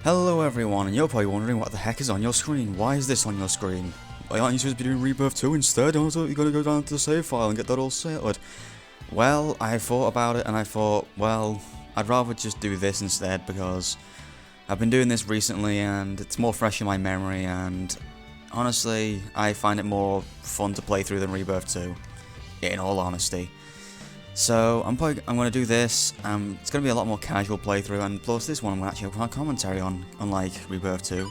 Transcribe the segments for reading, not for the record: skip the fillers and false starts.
Hello everyone, and you're probably wondering what the heck is on your screen. Why is this on your screen? Why aren't you supposed to be doing Rebirth 2 instead? I thought you're going to go down to the save file and get that all sorted. Well, I thought about it and I thought, well, I'd rather just do this instead because I've been doing this recently and it's more fresh in my memory, and honestly, I find it more fun to play through than Rebirth 2, in all honesty. So I'm going to do this. It's going to be a lot more casual playthrough, and plus this one will actually have commentary on, unlike Rebirth 2.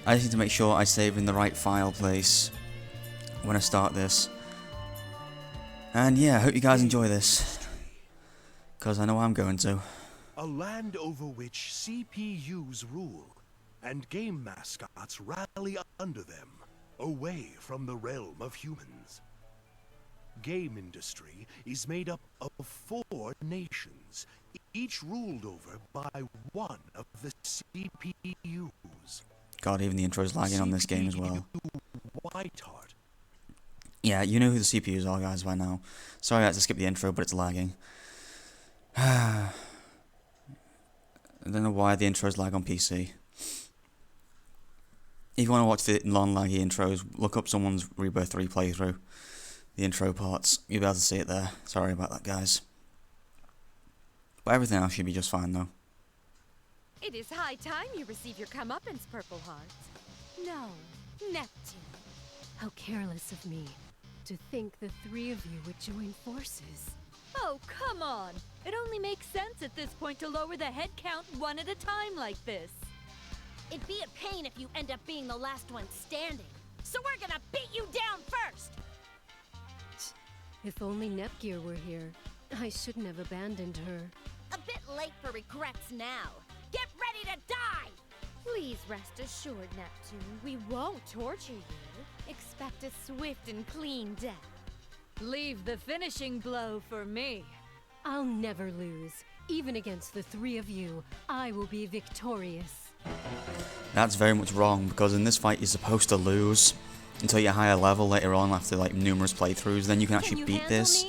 I just need to make sure I save in the right file place when I start this. And yeah, I hope you guys enjoy this, because I know I'm going to. A land over which CPUs rule, and game mascots rally under them, away from the realm of humans. Game industry is made up of 4 nations, each ruled over by one of the CPUs. God, even the intro's lagging on this game as well. Whiteheart. Yeah, you know who the CPUs are, guys, by now. Sorry I had to skip the intro, but it's lagging. I don't know why the intros lag on PC. If you want to watch the non-laggy intros, look up someone's Rebirth 3 playthrough. The intro parts, you'll be able to see it there. Sorry about that, guys. But everything else should be just fine, though. It is high time you receive your comeuppance, Purple Heart. No, Neptune. How careless of me to think the 3 of you would join forces. Oh, come on. It only makes sense at this point to lower the head count one at a time like this. It'd be a pain if you end up being the last one standing. So we're gonna beat you down first! If only Nepgear were here, I shouldn't have abandoned her. A bit late for regrets now. Get ready to die! Please rest assured, Neptune, we won't torture you. Expect a swift and clean death. Leave the finishing blow for me. I'll never lose. Even against the 3 of you, I will be victorious. That's very much wrong, because in this fight you're supposed to lose until you're higher level later on after like numerous playthroughs. Then you can actually beat this.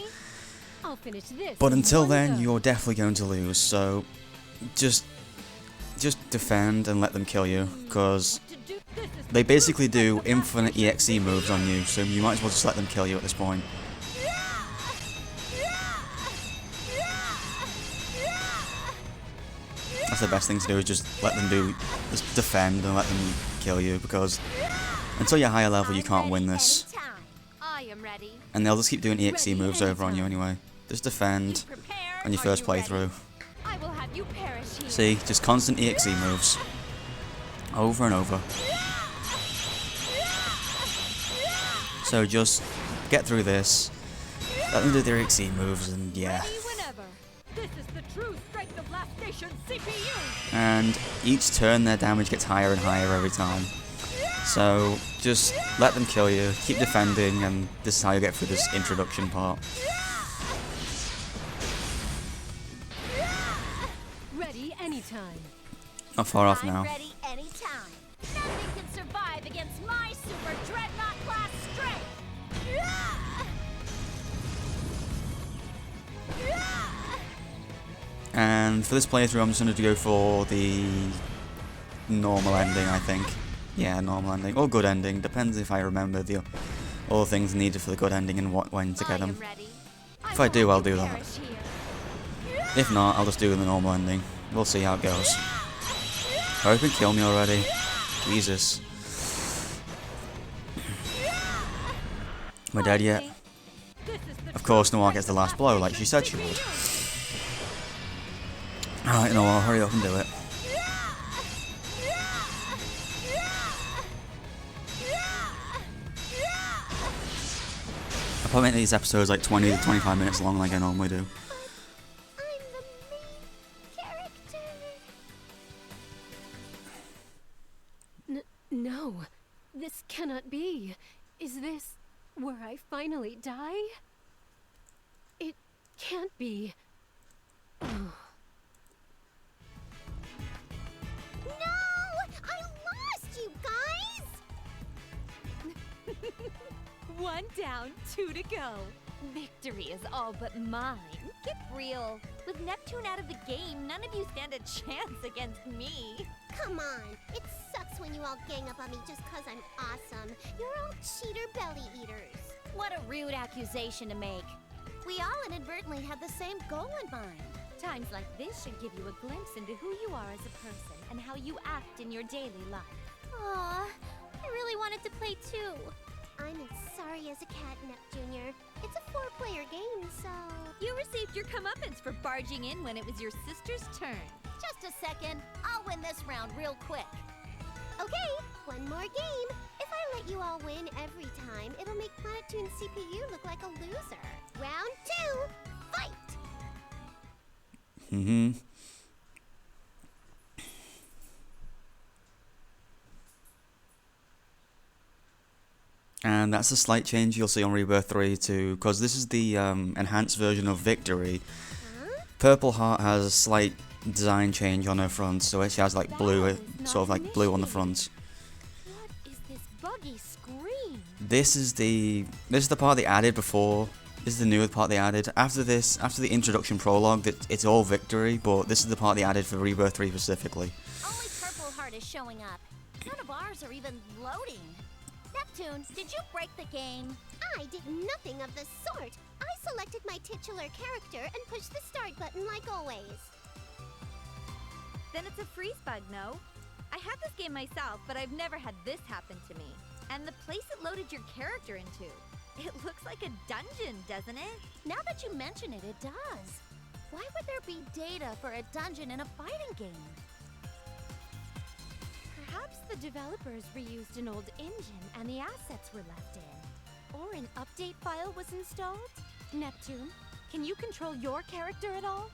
I'll finish this. But until then, you're definitely going to lose. So just defend and let them kill you, because they basically do infinite EXE moves on you. So you might as well just let them kill you at this point. That's the best thing to do, is just let them just defend and let them kill you, because until you're higher level you can't win this. I am ready. And they'll just keep doing EXE moves over on you anyway. Just defend on your first playthrough. I will have you perish here. See, just constant EXE moves. Over and over. So just get through this, let them do their EXE moves, and yeah. This is the true strength of Last Nation's CPU. And each turn their damage gets higher and higher every time. So just let them kill you, keep defending, and this is how you get through this introduction part. Ready anytime. Not far off now. I'm ready anytime. Nothing can survive against my super dreadnought class strength. And for this playthrough, I'm just going to go for the normal ending, I think. Yeah, normal ending. Or good ending. Depends if I remember all the things needed for the good ending and when to get them. If I do, I'll do that. If not, I'll just do the normal ending. We'll see how it goes. Hurry up and kill me already. Jesus. Am I dead yet? Of course, Noir gets the last blow like she said she would. Alright, no, I'll hurry up and do it. I'll probably make these episodes like 20 to 25 minutes long like I normally do. I'm the main character. No, this cannot be. Is this where I finally die? It can't be. One down, 2 to go. Victory is all but mine. Get real. With Neptune out of the game, none of you stand a chance against me. Come on. It sucks when you all gang up on me just 'cause I'm awesome. You're all cheater belly eaters. What a rude accusation to make. We all inadvertently had the same goal in mind. Times like this should give you a glimpse into who you are as a person and how you act in your daily life. Aw, I really wanted to play too. I'm as sorry as a cat, Nep Jr. It's a 4-player game, so... You received your comeuppance for barging in when it was your sister's turn. Just a second. I'll win this round real quick. Okay, one more game. If I let you all win every time, it'll make Planetoon's CPU look like a loser. Round 2, fight! And that's a slight change you'll see on Rebirth 3 too, because this is the enhanced version of Victory. Purple Heart has a slight design change on her front, so she has like blue, sort of like blue on the front. What is this buggy screen? This is the part they added before. This is the newer part they added. After this, after the introduction prologue, it's all Victory, but this is the part they added for Rebirth 3 specifically. Only Purple Heart is showing up. None of ours are even loading. Neptune, did you break the game? I did nothing of the sort. I selected my titular character and pushed the start button like always. Then it's a freeze bug, no? I had this game myself, but I've never had this happen to me. And the place it loaded your character into, it looks like a dungeon, doesn't it? Now that you mention it, it does. Why would there be data for a dungeon in a fighting game? Perhaps the developers reused an old engine and the assets were left in. Or an update file was installed? Neptune, can you control your character at all?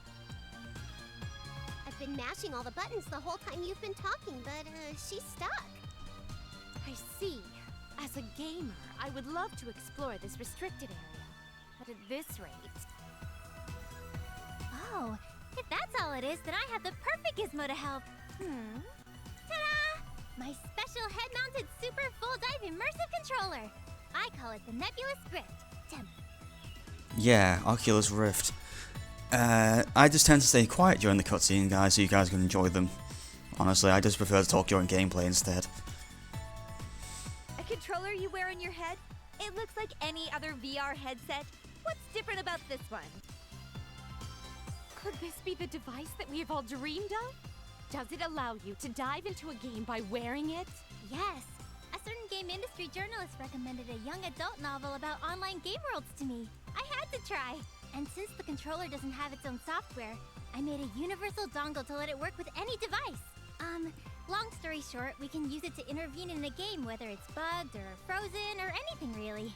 I've been mashing all the buttons the whole time you've been talking, but she's stuck. I see. As a gamer, I would love to explore this restricted area. But at this rate... Oh, if that's all it is, then I have the perfect gizmo to help. Ta-da! My special head-mounted super full-dive immersive controller. I call it the Nebulous Rift. Yeah, Oculus Rift. I just tend to stay quiet during the cutscene, guys, so you guys can enjoy them. Honestly, I just prefer to talk during gameplay instead. A controller you wear on your head? It looks like any other VR headset. What's different about this one? Could this be the device that we have all dreamed of? Does it allow you to dive into a game by wearing it? Yes. A certain game industry journalist recommended a young adult novel about online game worlds to me. I had to try. And since the controller doesn't have its own software, I made a universal dongle to let it work with any device. Long story short, we can use it to intervene in a game, whether it's bugged or frozen or anything really.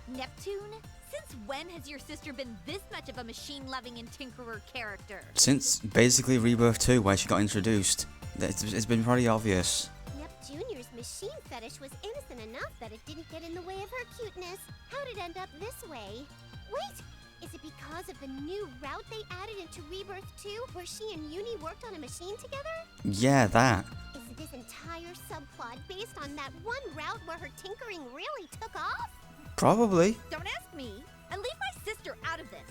Neptune? Since when has your sister been this much of a machine-loving and tinkerer character? Since basically Rebirth 2, where she got introduced, it's been pretty obvious. Nep Jr.'s machine fetish was innocent enough that it didn't get in the way of her cuteness. How'd it end up this way? Wait! Is it because of the new route they added into Rebirth 2, where she and Uni worked on a machine together? Yeah, that. Is this entire subplot based on that one route where her tinkering really took off? Probably. Don't ask me, and leave my sister out of this.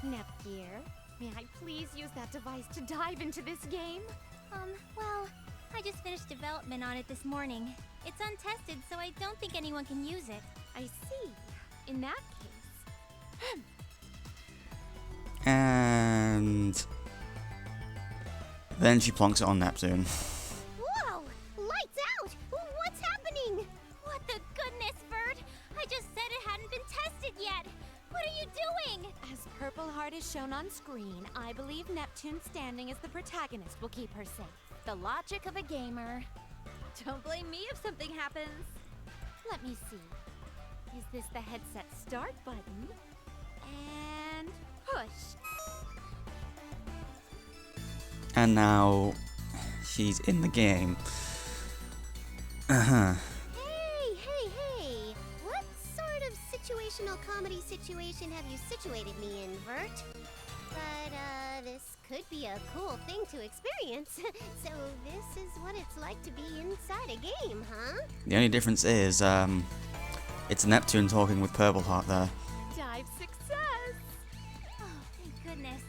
Nep dear, may I please use that device to dive into this game? Well, I just finished development on it this morning. It's untested, so I don't think anyone can use it. I see. In that case... And then she plonks it on Neptune. Whoa! Lights out! What's happening? What the goodness, Bird? I just said it hadn't been tested yet. What are you doing? As Purple Heart is shown on screen, I believe Neptune standing as the protagonist will keep her safe. The logic of a gamer. Don't blame me if something happens. Let me see. Is this the headset start button? And push. And now she's in the game. Hey! What sort of situational comedy situation have you situated me in, Vert? But, this could be a cool thing to experience. So this is what it's like to be inside a game, huh? The only difference is, It's Neptune talking with Purple Heart there. Dive success! Oh, thank goodness.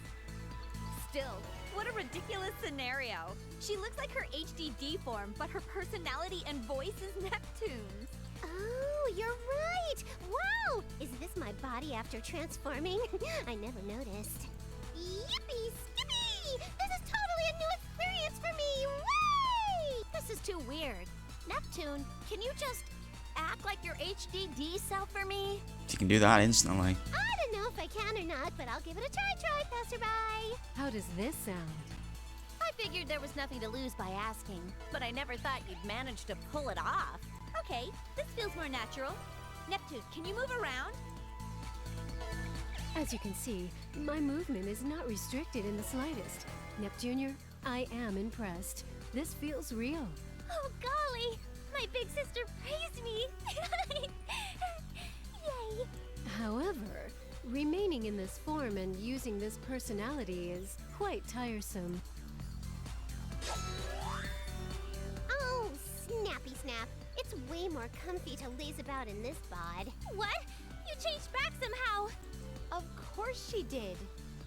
Still, what a ridiculous scenario. She looks like her HDD form, but her personality and voice is Neptune's. Oh, you're right! Wow! Is this my body after transforming? I never noticed. Yippee skippy! This is totally a new experience for me! Whee! This is too weird. Neptune, can you just act like your HDD self for me? You can do that instantly. I don't know if I can or not, but I'll give it a try, passerby. How does this sound? I figured there was nothing to lose by asking, but I never thought you'd manage to pull it off. Okay, this feels more natural. Neptune, can you move around? As you can see, my movement is not restricted in the slightest. Neptunior, I am impressed. This feels real. Oh, golly! My big sister praised me! Yay! However, remaining in this form and using this personality is quite tiresome. Oh, snappy snap. It's way more comfy to laze about in this bod. What? You changed back somehow! Of course she did.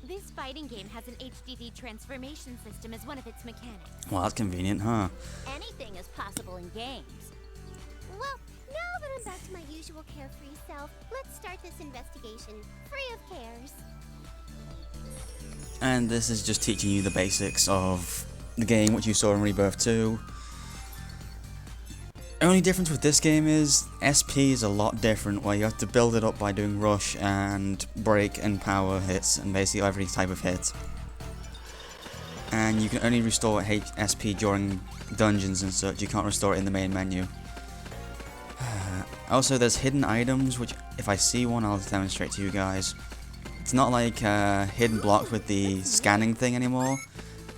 This fighting game has an HDD transformation system as one of its mechanics. Well, that's convenient, huh? Anything is possible in games. Well, now that I'm back to my usual carefree self, let's start this investigation, free of cares. And this is just teaching you the basics of the game, which you saw in Rebirth 2. Only difference with this game is SP is a lot different, where you have to build it up by doing rush and break and power hits and basically every type of hit. And you can only restore SP during dungeons and such, you can't restore it in the main menu. Also, there's hidden items, which if I see one I'll demonstrate to you guys. It's not like hidden blocks with the scanning thing anymore.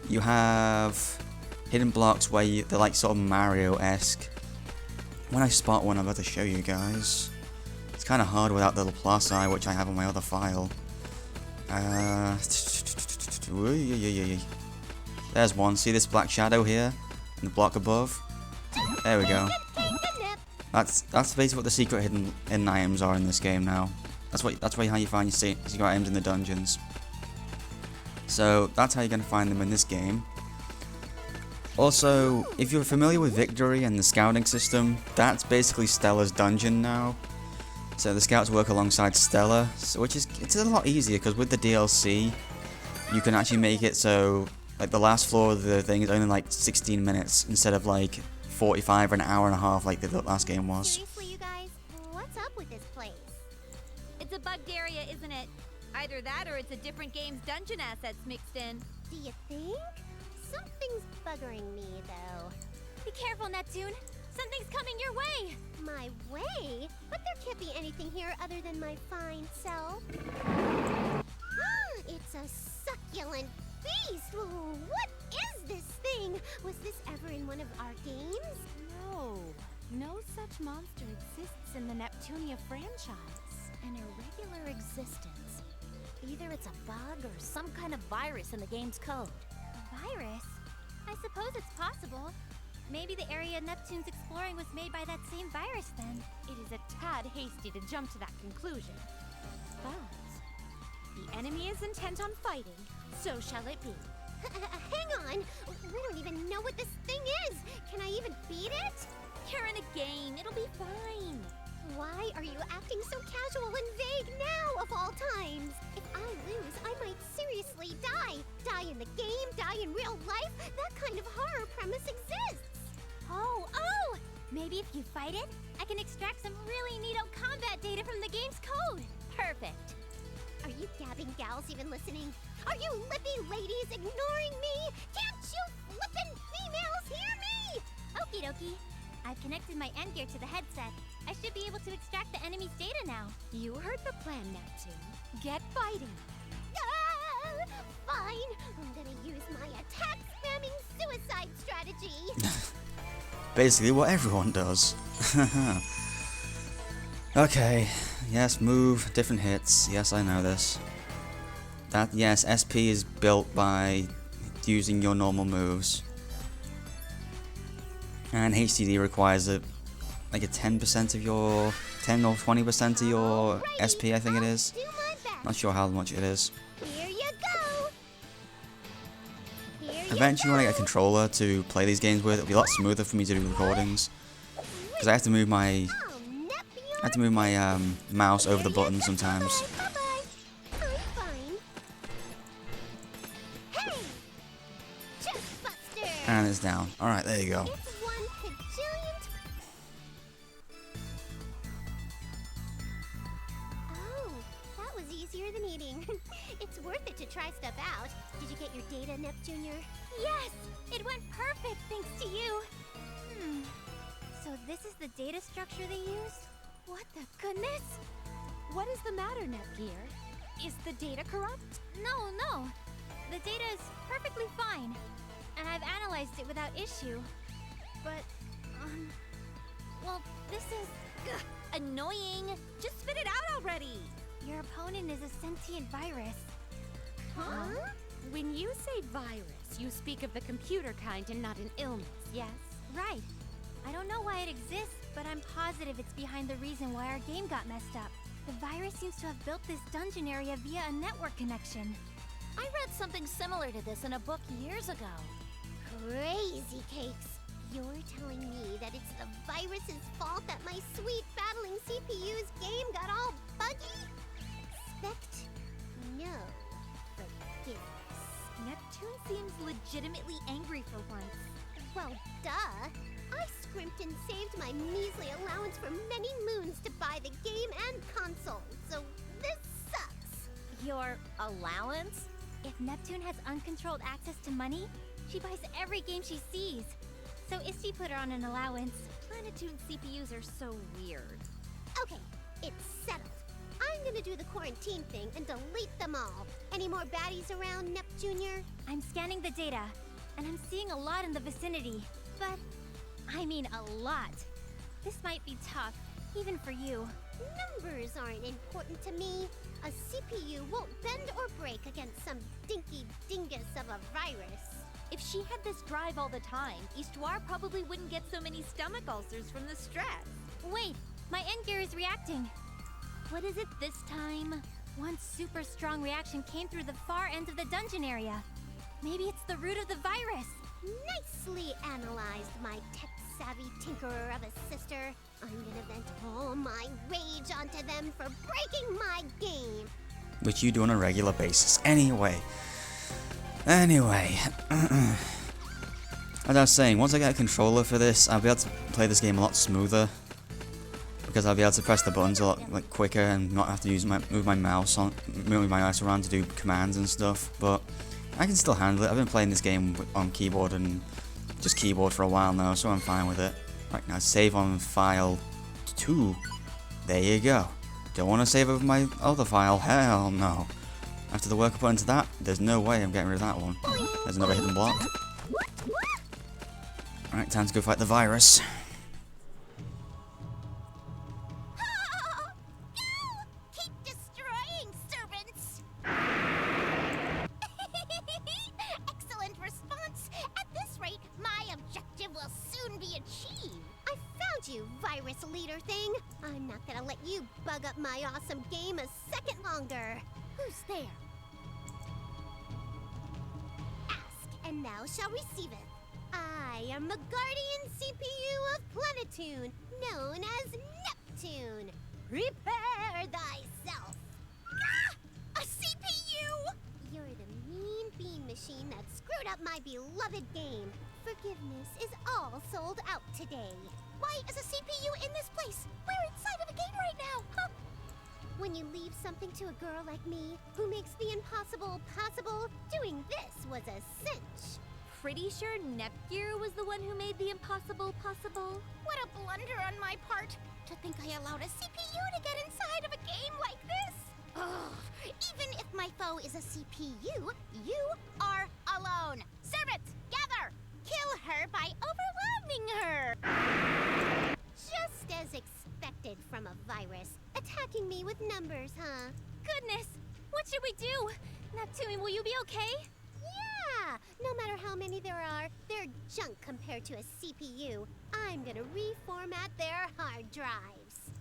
You have hidden blocks where they're like sort of Mario-esque. When I spot one, I'm about to show you guys. It's kind of hard without the little plus eye, which I have on my other file. There's one. See this black shadow here? And the block above? There we go. That's basically what the secret hidden items are in this game now. That's how you find your secret items in the dungeons. So that's how you're going to find them in this game. Also, if you're familiar with Victory and the scouting system, that's basically Stella's dungeon now. So the scouts work alongside Stella, it's a lot easier because with the DLC, you can actually make it so like the last floor of the thing is only like 16 minutes instead of like 45 or an hour and a half like the last game was. Seriously, you guys? What's up with this place? It's a bugged area, isn't it? Either that or it's a different game's dungeon assets mixed in. Do you think? Something's buggering me, though. Be careful, Neptune! Something's coming your way! My way? But there can't be anything here other than my fine self. It's a succulent beast! What is this thing? Was this ever in one of our games? No such monster exists in the Neptunia franchise. An irregular existence. Either it's a bug or some kind of virus in the game's code. Virus? I suppose it's possible. Maybe the area Neptune's exploring was made by that same virus then. It is a tad hasty to jump to that conclusion. But the enemy is intent on fighting, so shall it be. Hang on! We don't even know what this thing is! Can I even beat it? You're in a game, it'll be fine. Why are you acting so casual and vague now, of all times? If I lose, I might seriously die. Die in the game, die in real life. That kind of horror premise exists. Oh! Maybe if you fight it, I can extract some really neato combat data from the game's code. Perfect. Are you gabbing gals even listening? Are you lippy ladies ignoring me? Can't you flippin' females hear me? Okie dokie. I've connected my end gear to the headset. I should be able to extract the enemy's data now. You heard the plan, Neptune. Get fighting. Fine. I'm gonna use my attack spamming suicide strategy. Basically what everyone does. Okay, yes, move, different hits. Yes, I know this. Yes, SP is built by using your normal moves. And HDD requires like a 10% of your 10 or 20% of your SP, I think it is. Do my best. Not sure how much it is. Here you go. Here you Eventually, when I get a go. controller to play these games with, it'll be a lot smoother for me to do recordings. Because I have to move my mouse over the buttons sometimes. Bye-bye. I'm fine. Hey! Chest buster! And it's down. Alright, there you go. It's 1 kajillion. Oh, that was easier than eating. It's worth it to try stuff out. Did you get your data, Neptunia? Yes! It went perfect thanks to you! So this is the data structure they used? What the goodness? What is the matter, Netgear? Is the data corrupt? No. The data is perfectly fine. And I've analyzed it without issue. But, well, this is Annoying! Just spit it out already! your opponent is a sentient virus. Huh? When you say virus, you speak of the computer kind and not an illness, yes? Right. I don't know why it exists, but I'm positive it's behind the reason why our game got messed up. The virus seems to have built this dungeon area via a network connection. I read something similar to this in a book years ago. Crazy cakes. You're telling me that it's the virus's fault that my sweet battling CPU's game got all buggy? Expect no forgiveness. Neptune seems legitimately angry for once. Well, duh. I scrimped and saved my measly allowance for many moons to buy the game and console, so this sucks. Your allowance? If Neptune has uncontrolled access to money, she buys every game she sees. So Isti put her on an allowance. Planetoon CPUs are so weird. Okay, it's settled. I'm gonna do the quarantine thing and delete them all. Any more baddies around, Neptunior? I'm scanning the data, and I'm seeing a lot in the vicinity. But, I mean a lot. This might be tough, even for you. Numbers aren't important to me. A CPU won't bend or break against some dinky dingus of a virus. If she had this drive all the time, Histoire probably wouldn't get so many stomach ulcers from the stress. Wait, my end gear is reacting. What is it this time? One super strong reaction came through the far end of the dungeon area. Maybe it's the root of the virus. Nicely analyzed, my tech-savvy tinkerer of a sister. I'm gonna vent all my rage onto them for breaking my game. Which you do on a regular basis. Anyway, as I was saying, once I get a controller for this, I'll be able to play this game a lot smoother. Because I'll be able to press the buttons a lot quicker and not have to move my mouse around to do commands and stuff. But I can still handle it. I've been playing this game on keyboard and just keyboard for a while now, so I'm fine with it. Right, now save on file 2. There you go. Don't want to save over my other file? Hell no. After the work I put into that, there's no way I'm getting rid of that one. There's another hidden block. Alright, time to go fight the virus. Keep destroying, servants! Excellent response! At this rate, my objective will soon be achieved. I found you, virus leader thing. I'm not gonna let you bug up my awesome game a second longer. Who's there? Ask, and thou shall receive it. I am the guardian CPU of Planetoon, known as Neptune. Prepare thyself. Ah! A CPU! You're the mean bean machine that screwed up my beloved game. Forgiveness is all sold out today. Why is a CPU in this place? We're inside of a game right now. Huh? When you leave something to a girl like me, who makes the impossible possible, doing this was a cinch. Pretty sure Nepgear was the one who made the impossible possible. What a blunder on my part, to think I allowed a CPU to get inside of a game like this. Ugh, even if my foe is a CPU, you are alone. Servants, gather! Kill her by overwhelming her! Just as expected from a virus. Attacking me with numbers, huh? Goodness, what should we do? Neptune, will you be okay? Yeah! No matter how many there are, they're junk compared to a CPU. I'm gonna reformat their hard drives.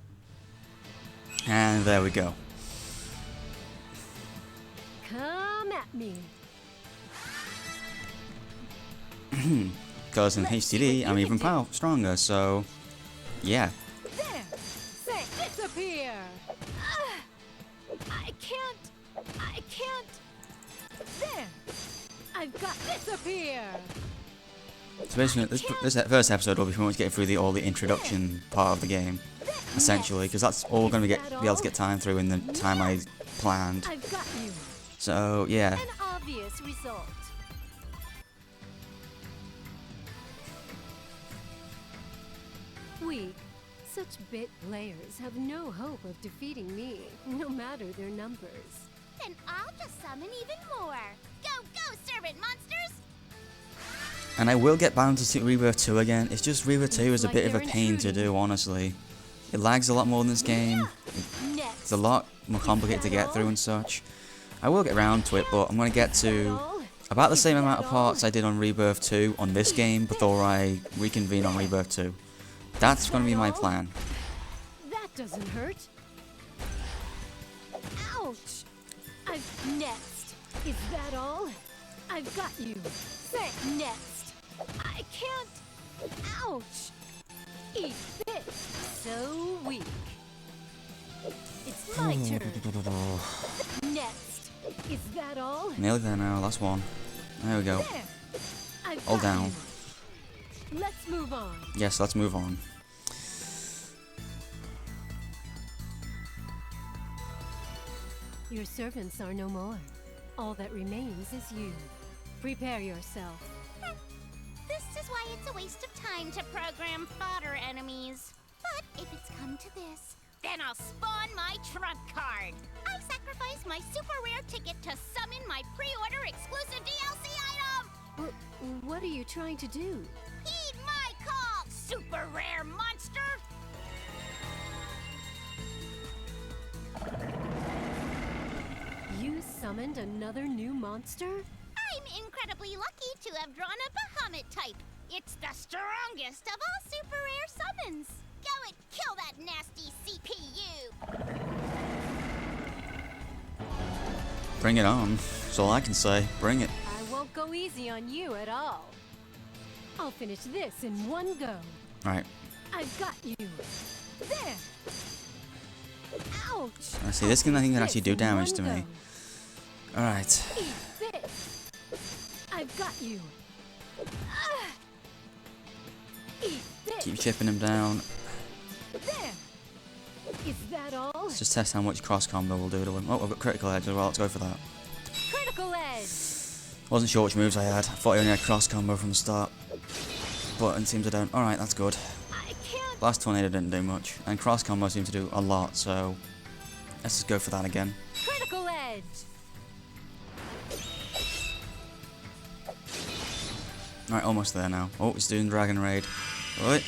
And there we go. Come at me. Because in HDD, I'm even stronger, so yeah. There! Say, disappear! I can't! There! I've got disappear! So basically, this first episode will be pretty much getting through all the introduction part of the game, essentially, because that's all we're going to be able to get time through in the time I planned. I've got you. So yeah. An obvious result. Weak. Such bit players have no hope of defeating me, no matter their numbers. Then I'll just summon even more. Go, servant monsters! And I will get bound to Rebirth 2 again. It's just Rebirth 2 is a bit of a pain to do, honestly. It lags a lot more than this game. It's a lot more complicated to get through and such. I will get around to it, but I'm going to get to about the same amount of parts I did on Rebirth 2 on this game before I reconvene on Rebirth 2. That's going to be my plan. That doesn't hurt. Ouch! Next. Is that all? I've got you. Say next. I can't. Ouch! Eat this. So weak. It's my turn. Next. Is that all? Nearly there now. Last one. There we go. There. I've All got down. you. Let's move on. Yes, let's move on. Your servants are no more. All that remains is you. Prepare yourself. This is why it's a waste of time to program fodder enemies. But if it's come to this, then I'll spawn my trump card. I've sacrificed my super rare ticket to summon my pre-order exclusive DLC item! What are you trying to do? Heed my call, super rare monster! You summoned another new monster? I'm incredibly lucky to have drawn a Bahamut type. It's the strongest of all super rare summons. Go and kill that nasty CPU! Bring it on. That's all I can say. Bring it. I won't go easy on you at all. I'll finish this in one go. Right. I've got you. There. Ouch. I see. This can, I think, can actually do This in damage to one me. go. Alright. Eat this. I've got you. Ah. Eat this. Keep chipping him down. There. Is that all? Let's just test how much cross combo will do to him. Oh, I've got critical edge as well. Let's go for that. Critical edge. Wasn't sure which moves I had. I thought I only had cross combo from the start. But it seems I don't. Alright, that's good. I can't. Blast Tornado didn't do much. And cross combo seemed to do a lot, so let's just go for that again. Critical edge. Alright, almost there now. Oh, it's doing Dragon Raid. Oh,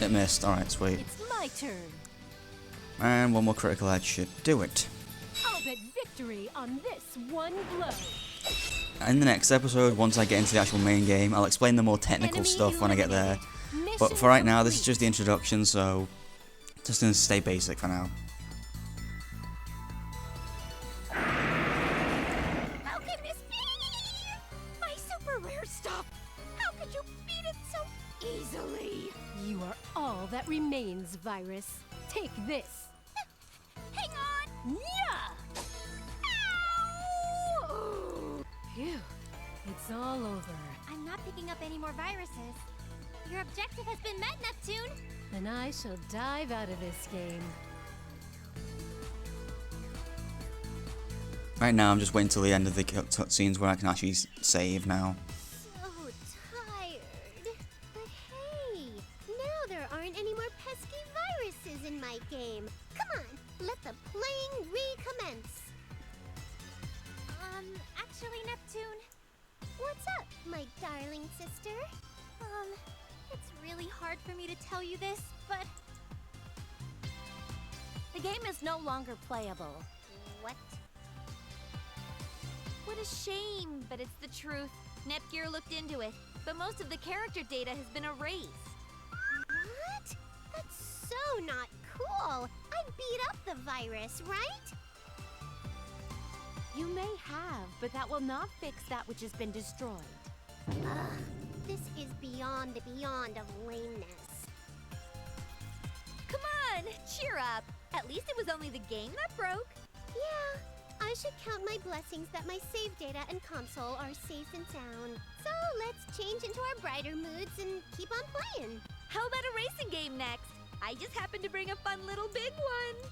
it missed. Alright, sweet. It's my turn. And one more critical edge should do it. I'll bet victory on this one blow. In the next episode, once I get into the actual main game, I'll explain the more technical Enemy stuff when I get there. eliminated. But Mission for right now, this is complete. just the introduction, so just gonna stay basic for now. How can this be? My super rare stuff! How could you beat it so easily? You are all that remains, Virus. Take this. Hang on! Yeah! Ow! Phew. It's all over. I'm not picking up any more viruses. Your objective has been met, Neptune! Then I shall dive out of this game. Right now, I'm just waiting till the end of the cutscenes where I can actually save now. So tired. But hey, now there aren't any more pesky viruses in my game. Come on, let the playing recommence. Actually, Neptune, What's up, my darling sister? it's really hard for me to tell you this, but the game is no longer playable. What? What a shame, but it's the truth. Nepgear looked into it, but most of the character data has been erased. What? That's so not cool. I beat up the virus, right? You may have, but that will not fix that which has been destroyed. Ugh, this is beyond the beyond of lameness. Come on, cheer up. At least it was only the game that broke. Yeah, I should count my blessings that my save data and console are safe and sound. So let's change into our brighter moods and keep on playing. How about a racing game next? I just happened to bring a fun little big one.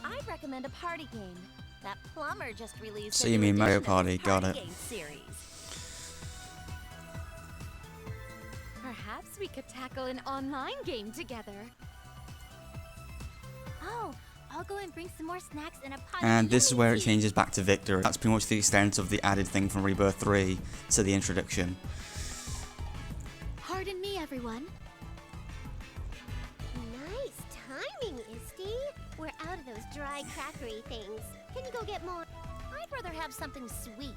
I'd recommend a party game. That plumber just released So a you new mean Mario edition of Party, his got party it. game series. Perhaps we could tackle an online game together. Oh, I'll go and bring some more snacks and a pot And of this is where it tea. changes back to Victor. That's pretty much the extent of the added thing from Rebirth 3 to the introduction. Pardon me, everyone. Nice timing, Isty. We're out of those dry crackery things. Can you go get more? I'd rather have something sweet.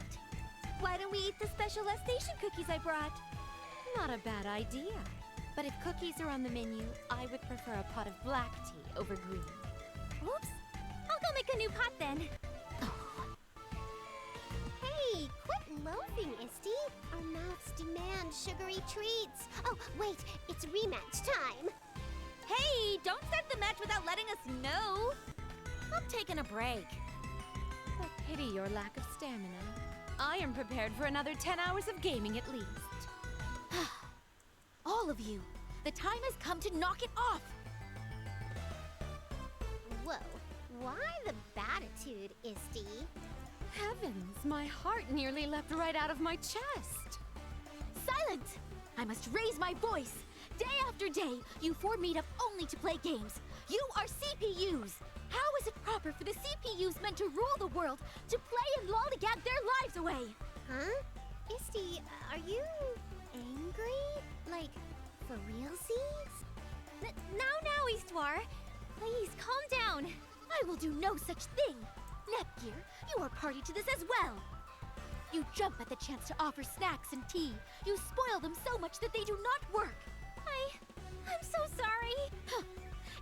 Why don't we eat the special station cookies I brought? Not a bad idea. But if cookies are on the menu, I would prefer a pot of black tea over green. Oops. I'll go make a new pot then. Hey, quit loafing, Isty. Our mouths demand sugary treats. Oh, wait, it's rematch time. Hey, don't start the match without letting us know. I'm taking a break. I pity your lack of stamina. I am prepared for another 10 hours of gaming at least. All of you, the time has come to knock it off. Whoa, why the batitude, Isty? Heavens, my heart nearly leapt right out of my chest. Silence! I must raise my voice. Day after day, you four meet up only to play games. You are CPUs. How is it proper for the CPUs meant to rule the world to play and lollygag their lives away? Huh? Isty, are you angry? Like, for realsies? Now, Histoire. Please, calm down. I will do no such thing. Netgear, you are party to this as well. You jump at the chance to offer snacks and tea. You spoil them so much that they do not work. I'm so sorry.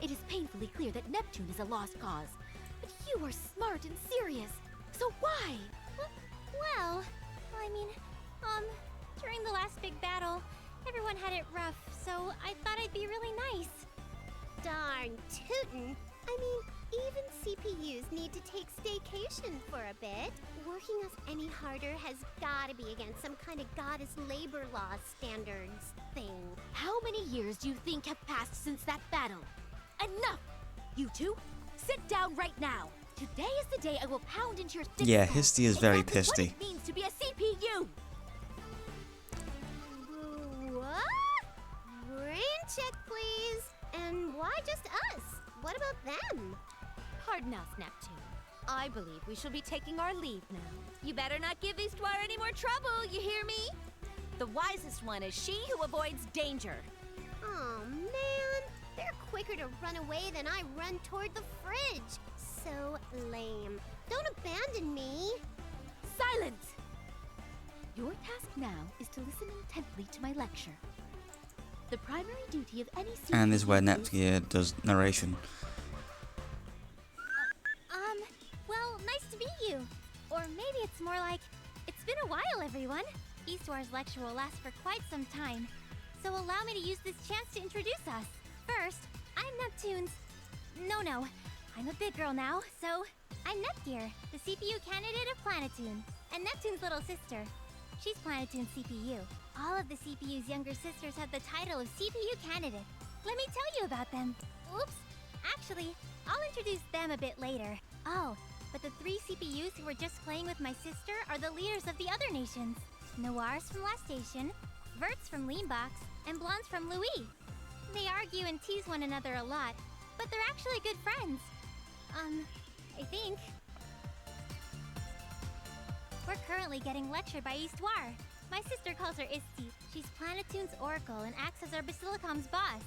It is painfully clear that Neptune is a lost cause. But you are smart and serious. So why? Well, I mean, during the last big battle, everyone had it rough, so I thought I'd be really nice. Darn tootin'. I mean, even CPUs need to take staycation for a bit. Working us any harder has gotta be against some kind of goddess labor law standards thing. How many years do you think have passed since that battle? Enough! You two, sit down right now. Today is the day I will pound into your thick Yeah, skull Histy is very exactly pissy. what it means to be a CPU. What? Brain check, please. And why just us? What about them? Pardon us, Neptune. I believe we shall be taking our leave now. You better not give Histoire any more trouble, you hear me? The wisest one is she who avoids danger. Oh man, they're quicker to run away than I run toward the fridge. So lame. Don't abandon me. Silence! Your task now is to listen intently to my lecture. The primary duty of any CPU And this is where is- Neptune does narration. Well, nice to meet you. Or maybe it's more like, it's been a while, everyone. Histoire's lecture will last for quite some time. So allow me to use this chance to introduce us. First, I'm Neptune's... No, I'm a big girl now, so I'm Netgear, the CPU candidate of Planetoon, and Neptune's little sister. She's Planetoon's CPU. All of the CPU's younger sisters have the title of CPU candidate. Let me tell you about them. Oops. Actually, I'll introduce them a bit later. Oh, but the 3 CPUs who were just playing with my sister are the leaders of the other nations. Noir's from Last Station, Vert's from Leanbox, and Blonde's from Louis. They argue and tease one another a lot, but they're actually good friends. I think. We're currently getting lectured by Histoire. My sister calls her Isty. She's Planetoon's Oracle and acts as our Basilicom's boss.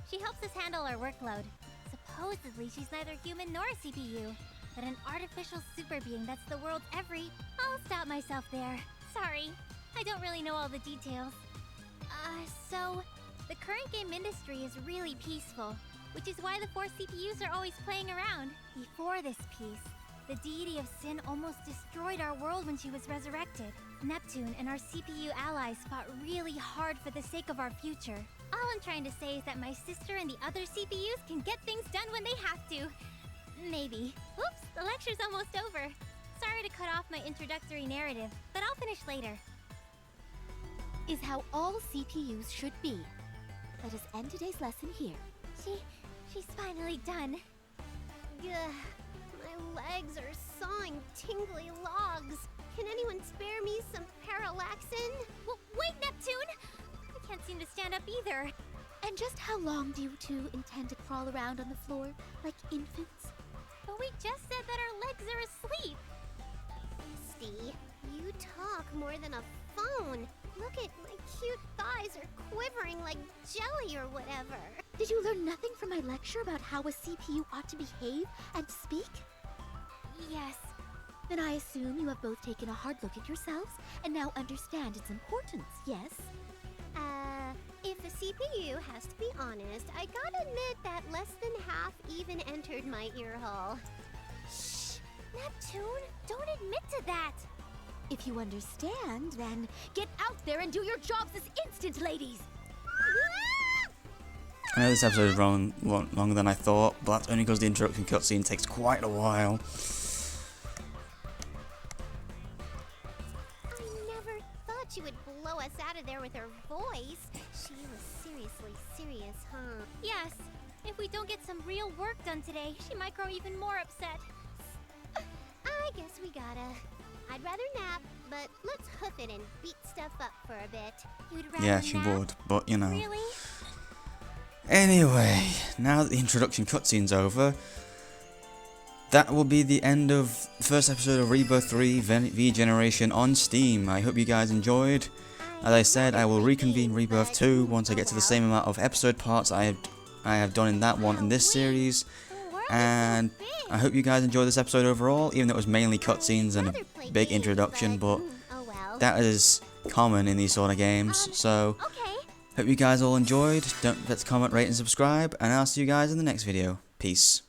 She helps us handle our workload. Supposedly, she's neither human nor a CPU, but an artificial super being that's the world's every... I'll stop myself there. Sorry, I don't really know all the details. So, the current game industry is really peaceful. which is why the 4 CPUs are always playing around. Before this piece, the deity of sin almost destroyed our world when she was resurrected. Neptune and our CPU allies fought really hard for the sake of our future. All I'm trying to say is that my sister and the other CPUs can get things done when they have to. Maybe. Oops, the lecture's almost over. Sorry to cut off my introductory narrative, but I'll finish later. Is how all CPUs should be. Let us end today's lesson here. She's finally done. Ugh, my legs are sawing tingly logs. Can anyone spare me some parallaxin? Wait, Neptune! I can't seem to stand up either. And just how long do you two intend to crawl around on the floor like infants? But we just said that our legs are asleep. Misty, you talk more than a phone. Look at my cute thighs are quivering like jelly or whatever. Did you learn nothing from my lecture about how a CPU ought to behave and speak? Yes. Then I assume you have both taken a hard look at yourselves and now understand its importance, yes? If a CPU has to be honest, I gotta admit that less than half even entered my ear hole. Shh! Neptune, don't admit to that! If you understand, then get out there and do your jobs this instant, ladies! I know this episode is longer than I thought, but that's only because the introduction cutscene takes quite a while. I never thought she would blow us out of there with her voice. She was seriously serious, huh? Yes. If we don't get some real work done today, she might grow even more upset. I guess we gotta. I'd rather nap, but let's hoof it and beat stuff up for a bit. You'd rather Yeah, she nap? would, but you know. Really? Anyway, now that the introduction cutscene's over, that will be the end of the first episode of Rebirth 3 V Generation on Steam. I hope you guys enjoyed. As I said, I will reconvene Rebirth 2 once I get to the same amount of episode parts I have done in that one in this series. And I hope you guys enjoyed this episode overall, even though it was mainly cutscenes and a big introduction, but oh well. that is common in these sort of games. So, Okay. hope you guys all enjoyed. Don't forget to comment, rate and subscribe, and I'll see you guys in the next video. Peace.